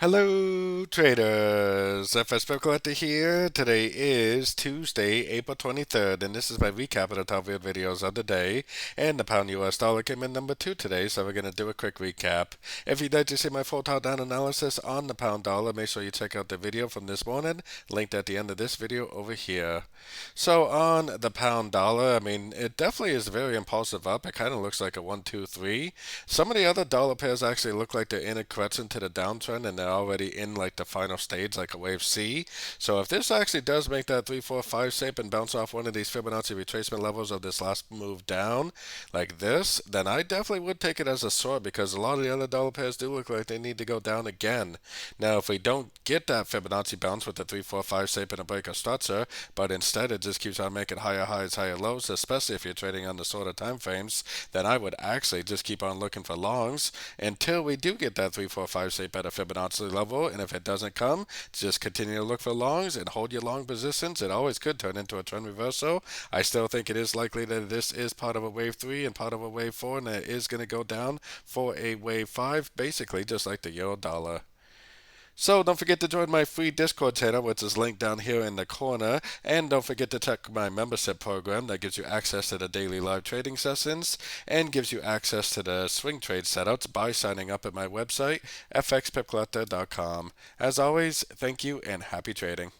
Hello traders, FX Pip Collector here. Today is Tuesday, April 23rd, and this is my recap of the top viewed videos of the day. And the pound US dollar came in number 2 today, so we're going to do a quick recap. If you'd like to see my full top down analysis on the pound dollar, make sure you check out the video from this morning, linked at the end of this video over here. So on the pound dollar, it definitely is very impulsive up. It kind of looks like a 1, 2, 3. Some of the other dollar pairs actually look like they're in a correction to the downtrend, and they're already in like the final stage, like a wave C. So if this actually does make that 3, 4, 5 shape and bounce off one of these Fibonacci retracement levels of this last move down, like this, then I definitely would take it as a short, because a lot of the other dollar pairs do look like they need to go down again. Now, if we don't get that Fibonacci bounce with the 3, 4, 5 shape and a break of structure, but instead it just keeps on making higher highs, higher lows, especially if you're trading on the shorter time frames, then I would actually just keep on looking for longs until we do get that 3, 4, 5 shape at a Fibonacci level. And if it doesn't come, just continue to look for longs and hold your long positions. It always could turn into a trend reversal. I still think it is likely that this is part of a wave 3 and part of a wave 4, and that it is going to go down for a wave 5, basically just like the euro dollar. So don't forget to join my free Discord channel, which is linked down here in the corner. And don't forget to check my membership program that gives you access to the daily live trading sessions and gives you access to the swing trade setups by signing up at my website, fxpipcollector.com. As always, thank you and happy trading.